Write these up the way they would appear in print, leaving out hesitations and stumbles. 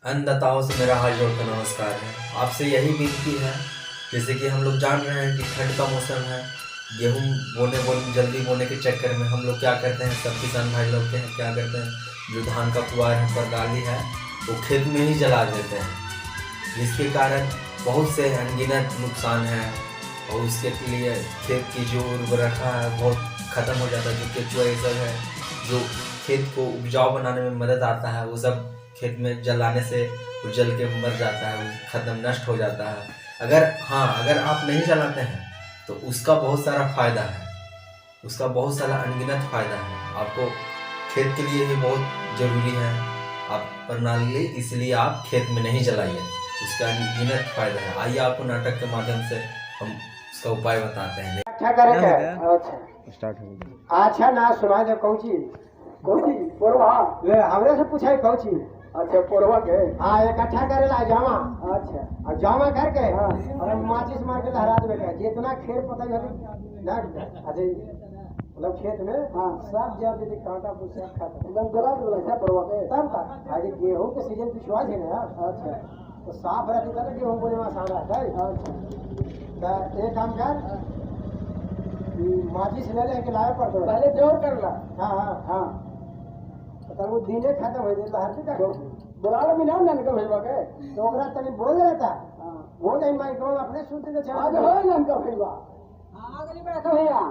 अन्नदाताओं से मेरा हाथ जोड़कर नमस्कार है। आपसे यही विनती है, जैसे कि हम लोग जान रहे हैं कि ठंड का मौसम है। गेहूँ जल्दी बोने के चक्कर में हम लोग क्या करते हैं, सब किसान भाई लोग क्या करते हैं, जो धान का पुआल है, पराली है, वो खेत में ही जला देते हैं, जिसके कारण बहुत से अनगिनत नुकसान है। और उसके लिए खेत की जो उर्वरता है बहुत ख़त्म हो जाता है। जो केचुआ ये सब है जो खेत को उपजाऊ बनाने में मदद आता है, वो सब खेत में जलाने से वो जल के मर जाता है, वो खत्म नष्ट हो जाता है। अगर आप नहीं जलाते हैं तो उसका बहुत सारा फायदा है, उसका बहुत सारा अनगिनत फायदा है। आपको खेत के लिए भी बहुत जरूरी है आप प्रणाली, इसलिए आप खेत में नहीं जलाइए, उसका अनगिनत फायदा है। आइए आपको नाटक के माध्यम से हम उसका उपाय बताते हैं। अच्छा करे क्या? अच्छा स्टार्ट हो गया। अच्छा ना सुना दे कौची पोरवा ले हमरे से पूछाई कौची। अच्छा पोरवा के हाँ इकट्ठा करे ला जामा। अच्छा और जामा करके हाँ और माचिस मार के लहरा देवे के जितना खेत पता है ना। अच्छा मतलब खेत में हाँ सब जब यदि कांटा पूछा खाता एकदम जला दे ऐसा पोरवा के तब का अरे गेहूं के सीजन पिछवा है ना। अच्छा तो साफ रहती था गेहूं को जमा आसान रहता है। अच्छा तो एक काम कर माचिस ले लेके लाए पर तो पहले जोर कर ला। हाँ हाँ हाँ तो वो दिने खत्म हो जाता हर का बुला लो बिना ना निकल भेजवा के तो ओकरा तनी बोल रहता वो नहीं माइक्रोन अपने सुनते तो चला आज हो ना का भेजवा आग नहीं बैठो भैया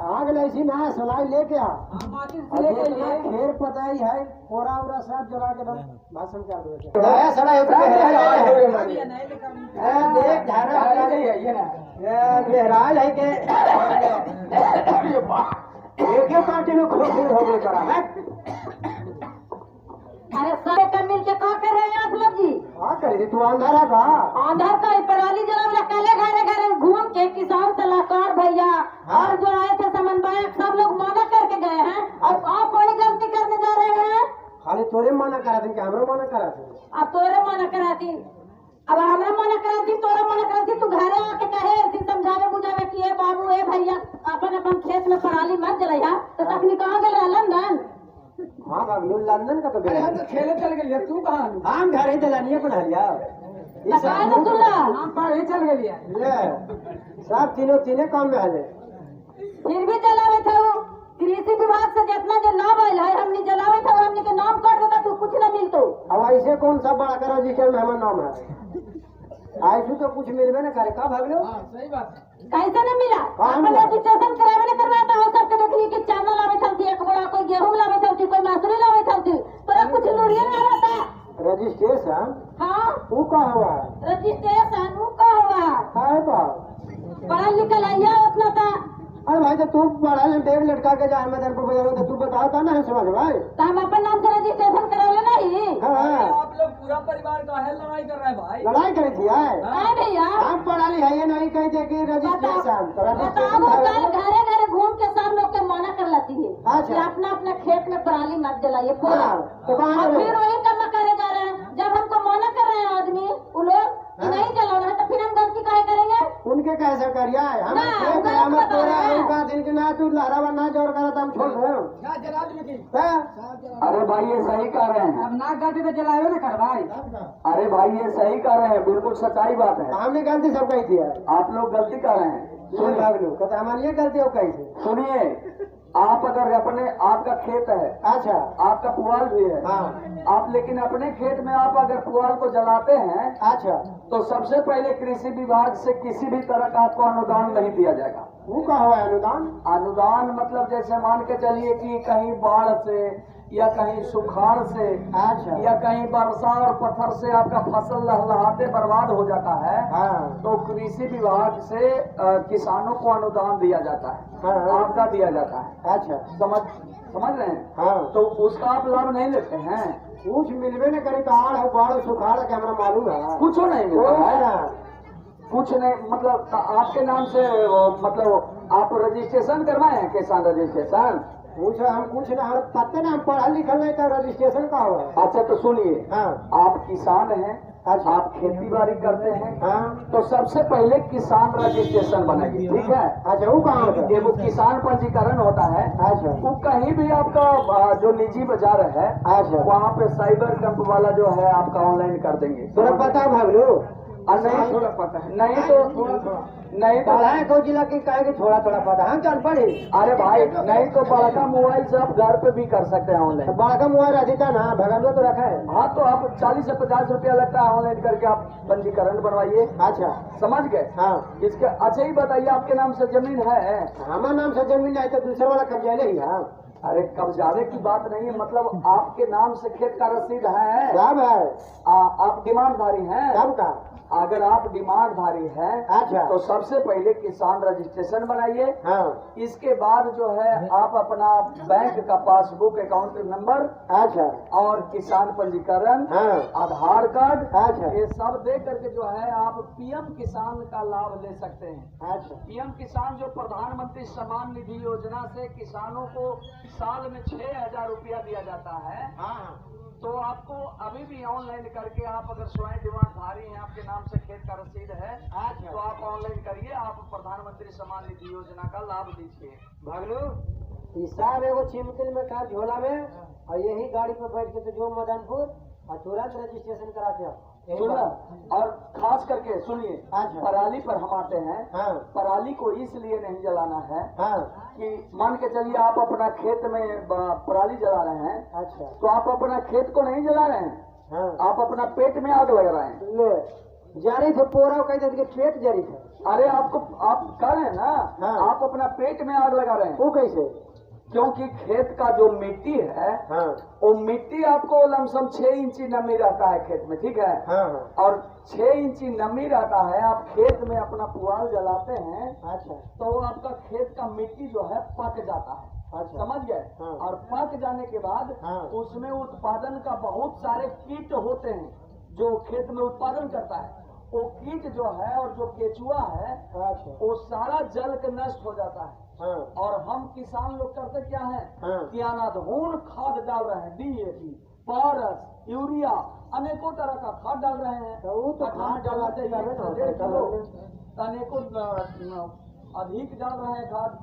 आग नहीं सी ना सलाई लेके आ माचिस लेके लिए खेर पता ही है कोरा उरा सब जला के भाषण कर दो दया सड़ा देख धारा है ना मेहराज है के एक ही पार्टी में खुद हो गए करा है। अरे सारे का मिल के क्या कर रहे हैं आप लोग जी? हाँ करे तू अंधारा का आंधा का पराली जला कले घरे घरे घूम के किसान सलाहकार भैया और जो आए थे समन्वयक सब लोग मना करके गए हैं और आप वही गलती करने जा रहे हैं। खाली तोरे मना करा थे कि हमरो मना करा थे? अब तोरे मना कराती, अब हमरा मना कराती, तोरे मना कराती, तू घरे आके कहे थी समझावे बुझावे कि ए बाबू ए भैया अपन अपन खेत में पराली मत जलाइया तो तकनी कहाँ गए लंदन। हाँ बाबू लंदन का तो गया तो खेले चल गए तू कहाँ? हम घर ही जलानिए बना लिया हम पर ही चल गए सब तीनों काम में है फिर भी जलावे थे वो कृषि विभाग से जितना जो नाम आयल है हमने जलावे थे हमने के नाम काट देता तू कुछ न मिलतो। अब ऐसे कौन सा बड़ा करो रजिस्टर में हमारा नाम है ऐसे तो कुछ मिलवे न करे का भाग लो। सही बात कैसे न मिला? अपन रजिस्ट्रेशन करावे न करवाता हो सबके देखिए कि चावल लावे चलती एक बड़ा कोई गेहूं लावे चलती कोई मसूरी लावे चलती पर कुछ लूरिया न रहता। रजिस्ट्रेशन हाँ वो का हुआ है रजिस्ट्रेशन वो का हुआ है बा पढ़ा लिखा लाइया उतना था। अरे भाई तो तू पढ़ा ले डेढ़ लड़का के जाए मैं तेरे को बता तो तू बताता ना समझ भाई तो हम अपन नाम से रजिस्ट्रेशन करावे नहीं। हाँ आप लोग पूरा परिवार का है लड़ाई कर रहे हैं भाई। लड़ाई करी थी हाँ भैया हम पढ़ा लिखा ये नहीं कही थे कि रजिस्ट्रेशन बताओ घरे घरे घूम के सब लोग के मना कर लेती है अच्छा। कि अपना अपना खेत में पराली मत जलाइए तो कहाँ और फिर वही काम करे जा रहे हैं। जब हमको मना कर रहे हैं आदमी वो लोग कि नहीं जलाना है तो फिर हम गलती काहे करेंगे? उनके कैसे करिए हम ना, खेत गलत हम बता तोरा रहे हैं। उनका दिन के ना तू लहरावा ना जोर करा तो हम छोड़ दो। अरे भाई ये सही कह रहे हैं। अब ना गलती तो जलावे ना कर भाई। अरे भाई ये सही कह रहे हैं, बिल्कुल सच्चाई बात है। हमने गलती सब कही थी आप लोग गलती कर रहे हैं। भाग लो कहते हमारी ये गलती हो कहीं से। सुनिए, आप अगर आपका खेत है, अच्छा आपका पुआल भी है, हाँ आप लेकिन अपने खेत में आप अगर पुआल को जलाते हैं अच्छा तो सबसे पहले कृषि विभाग से किसी भी तरह का आपको अनुदान नहीं दिया जाएगा। वो का हुआ अनुदान? अनुदान मतलब जैसे मान के चलिए कि कहीं बाढ़ से या कहीं सुखाड़ से अच्छा या कहीं वर्षा और पत्थर से आपका फसल लहलहाते बर्बाद हो जाता है हाँ तो कृषि विभाग से किसानों को अनुदान दिया जाता है, हाँ। आपदा दिया जाता है। अच्छा समझ रहे हैं? हाँ तो उसका आप लाभ नहीं लेते हैं। कुछ मिलवे न करी तो आड़ हो बाढ़ सुखाड़ के हमारा मालूम है कुछ नहीं मिलता है, कुछ नहीं। मतलब आपके नाम से मतलब आप रजिस्ट्रेशन करवाए हैं, किसान रजिस्ट्रेशन? कुछ हम कुछ ना हम पत्ते ना हम पढ़ा लिखा नहीं था रजिस्ट्रेशन का हुआ। अच्छा तो सुनिए, हाँ आप किसान हैं, अच्छा। आप खेती बाड़ी करते हैं हाँ। तो सबसे पहले किसान रजिस्ट्रेशन बनाइए, ठीक है। अच्छा वो कहाँ होता है? वो किसान पंजीकरण होता है। अच्छा। वो कहीं भी आपका जो निजी बाजार है अच्छा। वहाँ पे साइबर कैंप वाला जो है आपका ऑनलाइन कर देंगे। थोड़ा पता है भागलो? और नहीं थोड़ा पता है। नहीं तो नहीं तो पढ़ा है कोई जिला की कहे कि थोड़ा थोड़ा पता है, हम जान पढ़े। अरे भाई नहीं तो बड़ा मोबाइल से आप घर पे भी कर सकते हैं ऑनलाइन। बड़ा मोबाइल रहता ना भगलो तो रखा है। हाँ तो आप 40 से 50 रुपया लगता है ऑनलाइन करके आप पंजीकरण बनवाइए। अच्छा समझ गए? हाँ। इसके अच्छा ही बताइए आपके नाम से जमीन है? हमारे नाम से जमीन नहीं तो दूसरे वाला कब्जा ले ही है। अरे कब्जाने की बात नहीं है, मतलब आपके नाम से खेत का रसीद है? सब है। आप डिमांडधारी हैं? सब का। अगर आप डिमांडधारी हैं अच्छा। तो सबसे पहले किसान रजिस्ट्रेशन बनाइए। हाँ। इसके बाद जो है आप अपना बैंक का पासबुक अकाउंट नंबर अच्छा। और किसान पंजीकरण, हाँ। आधार कार्ड, अच्छा। ये सब दे करके जो है आप पीएम किसान का लाभ ले सकते हैं। अच्छा। पीएम किसान जो प्रधानमंत्री सम्मान निधि योजना से किसानों को साल में 6,000 रुपया दिया जाता है। हाँ। तो आपको अभी भी ऑनलाइन करके आप अगर स्वयं डिमांडधारी हैं, आपके नाम से खेत का रसीद है, अच्छा। तो आप ऑनलाइन करिए, आप प्रधानमंत्री सम्मान निधि योजना का लाभ लीजिए। भगलू हिसाब एगो चिमकिल में का झोला में और यही गाड़ी पे बैठ के तो जो मदनपुर और तुरंत रजिस्ट्रेशन करा के आओ। यही सुना बात। और खास करके सुनिए, अच्छा। पराली पर हम आते हैं। हाँ। पराली को इसलिए नहीं जलाना है हाँ। कि मान के चलिए आप अपना खेत में पराली जला रहे हैं, अच्छा। तो आप अपना खेत को नहीं जला रहे हैं, हाँ। आप अपना पेट में आग लगा रहे हैं। ले जारी थे पोरा कहते थे कि पेट जरी थे। अरे आपको आप कर रहे हैं ना, हाँ। आप अपना पेट में आग लगा रहे हैं, वो कैसे? क्योंकि खेत का जो मिट्टी है हाँ। वो मिट्टी आपको लमसम 6 इंची नमी रहता है खेत में, ठीक है। हाँ। हाँ। और 6 इंची नमी रहता है, आप खेत में अपना पुआल जलाते हैं अच्छा। तो आपका खेत का मिट्टी जो है पक जाता है। अच्छा। समझ गए? हाँ। और पक जाने के बाद हाँ। उसमें उत्पादन का बहुत सारे कीट होते हैं जो खेत में उत्पादन करता है। वो कीट जो है और जो केचुआ है अच्छा। वो सारा जल के नष्ट हो जाता है। हाँ। और हम किसान लोग करते क्या है हाँ। कि अनाधून खाद डाल रहे हैं, डीएपी, पारस, यूरिया, अनेकों तरह का खाद डाल रहे हैं। तो वो तो खाद डालते ही तबे ना होता है, तब होता है। अनेकों अधिक डाल रहे हैं खाद,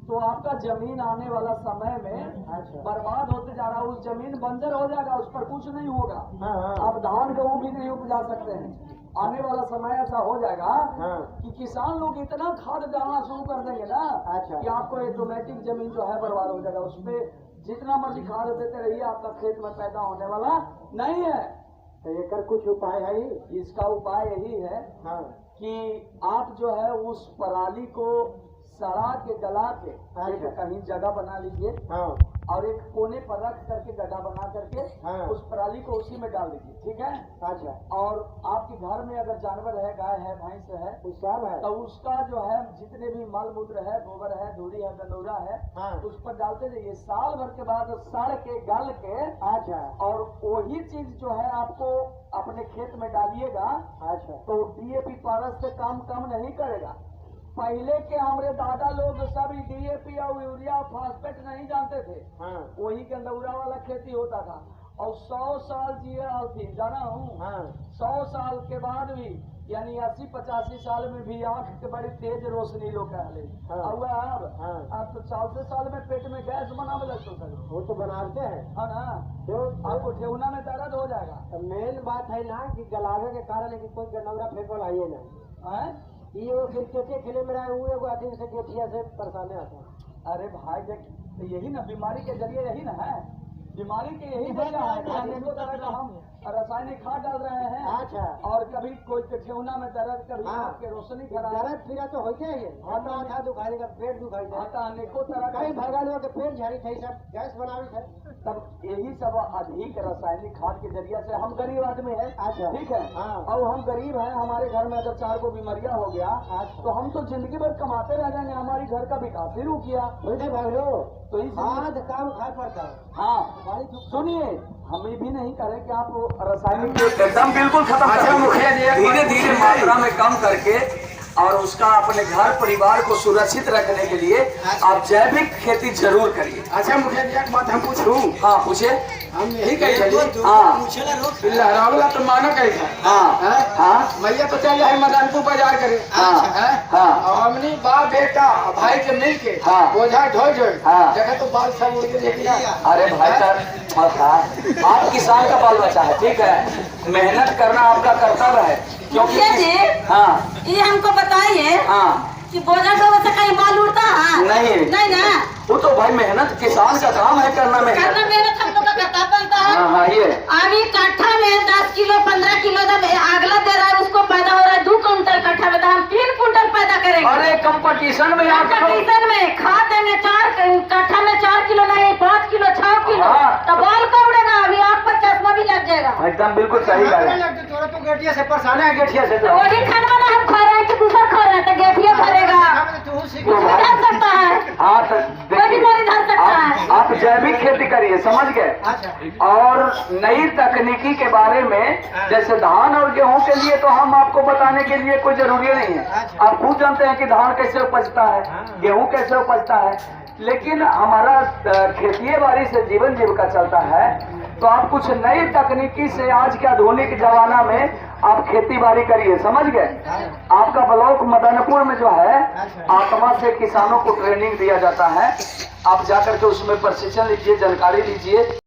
तो आपका जमीन आने वाला समय में अच्छा। बर्बाद होते जा रहा है। उस जमीन बंजर हो जाएगा, उस पर कुछ नहीं होगा। हाँ। हाँ। आप धान गेहूं भी नहीं उपजा सकते हैं। आने वाला समय ऐसा हो जाएगा हाँ। कि किसान लोग इतना खाद डालना शुरू कर देंगे ना अच्छा। कि आपको ऑटोमेटिक जमीन जो है बर्बाद हो जाएगा। उसमें जितना मर्जी खाद देते रहिए, आपका खेत में पैदा होने वाला नहीं है। तो ये कर कुछ उपाय है ही? इसका उपाय यही है हाँ। कि आप जो है उस पराली को सड़ा के गला के एक अच्छा। कहीं जगह बना लीजिए हाँ। और एक कोने पर रख करके गड्ढा बना करके हाँ। उस पराली को उसी में डाल दीजिए, ठीक है। अच्छा। और आपके घर में अगर जानवर है, गाय है, भैंस है, वो सब है। तो उसका जो है जितने भी मल मूत्र है, गोबर है, धूड़ी है, गंदौरा है, हाँ। उस पर डालते जाइए। साल भर के बाद सड़ के गल के अच्छा। और वही चीज जो है आपको अपने खेत में डालिएगा अच्छा। तो डीएपी पारस से काम कम नहीं करेगा। पहले के हमारे दादा लोग सब डीएपी और यूरिया और फास्फेट नहीं जानते थे। हाँ। वही गंदौरा वाला खेती होता था और 100 साल जिए थी, जाना हूँ। हाँ। 100 साल के बाद भी यानी 80-85 साल में भी आंख के बड़ी तेज रोशनी लोग कहले। हाँ। अब हाँ। अब तो 40 साल में पेट में गैस बनावे लगते थे, वो तो बनाते हैं। है ना। तो आपको ठेहुना में दर्द हो जाएगा। मेन बात है ना कि गलावे के कारण है कि कोई गंडौरा फेंक वाला आइए ना। हैं? ये वो क्रिकेट खेले में रहा हुए एगो आदमी से गेठिया से परेशान आता है। अरे भाई देख, तो यही ना बीमारी के जरिए यही ना है, बीमारी के यही वजह है कि अनेकों तरह का हम रासायनिक खाद डाल रहे हैं। अच्छा। और कभी कोई ठेहुना में दर्द, कभी हाँ। आँख के रोशनी खराब, दर्द पीड़ा तो होते ही है। माथा दुखाई का, पेट दुखाई है। आता अनेकों तरह कई का। भगवान के पेट झड़ी थे, सब गैस बनावी थे। तब यही सब अधिक रासायनिक खाद के जरिए से हम गरीब आदमी है, अच्छा। ठीक है। हाँ। और हम गरीब हैं, हमारे घर में अगर 4 को बीमारियां हो गया अच्छा। तो हम तो जिंदगी भर कमाते रह जाएंगे, हमारी घर का विकास ही रुक गया। बोलते भागलो तो इसलिए हाथ काम खा पड़ता है। हाँ सुनिए, हम ये भी नहीं करें कि आप रासायनिक एकदम बिल्कुल खत्म धीरे धीरे मात्रा में कम करके और उसका अपने घर परिवार को सुरक्षित रखने के लिए आप जैविक खेती जरूर करिए। अच्छा मुखिया जी एक बात हम पूछूं? हाँ पूछिए। हम यही कहे जी हाँ लहरावला तो मानो कहे हाँ हाँ मैया तो चल जाए मदनपुर बाजार करे हाँ हाँ और हमनी बाप बेटा भाई के मिल के हाँ। बोझा ढोई ढोई हाँ। जगह तो बाल सब उड़ गए लेकिन अरे भाई साहब आप किसान का बाल बच्चा है, ठीक है, मेहनत करना आपका कर्तव्य है, क्योंकि मुखिया जी हाँ ये हमको बताइए हाँ कि बोझा ढोने से कहीं बाल उड़ता है नहीं नहीं ना वो तो भाई मेहनत किसान का काम है करना करना मेहनत। मेहनत हम लोग का करता बनता है हाँ हाँ ये अभी कट्ठा में 10 किलो 15 किलो जब अगला दे रहा है उसको पैदा हो रहा है 2 कुंटल कट्ठा में तो हम 3 कुंटल पैदा करेंगे अरे कंपटीशन में आप कंपटीशन में खाते में 4 कट्ठा में 4 किलो नहीं 5 किलो 6 किलो हाँ। तो बाल कब उड़ेगा अभी आँख पर चश्मा भी लग जाएगा एकदम बिल्कुल सही बात है। तोरा तो गेटिया से परेशान है गेटिया से तो वही खाना ना हम खा रहे हैं कि दूसरा खा रहे हैं तो गेठिया धरेगा धर सकता है हाँ तो कोई भी बीमारी धर सकता है आप जैविक खेती करिए, समझ गए। और नई तकनीकी के बारे में जैसे धान और गेहूं के लिए तो हम आपको बताने के लिए कोई जरूरी नहीं है, आप खुद जानते हैं कि धान कैसे उपजता है, गेहूं कैसे उपजता है, लेकिन हमारा खेती बाड़ी से जीवन जीविका चलता है, तो आप कुछ नई तकनीकी से आज के आधुनिक जमाना में आप खेती बाड़ी करिए, समझ गए। आपका ब्लॉक मदनपुर में जो है आत्मा से किसानों को ट्रेनिंग दिया जाता है, आप जाकर के उसमें प्रशिक्षण लीजिए, जानकारी लीजिए।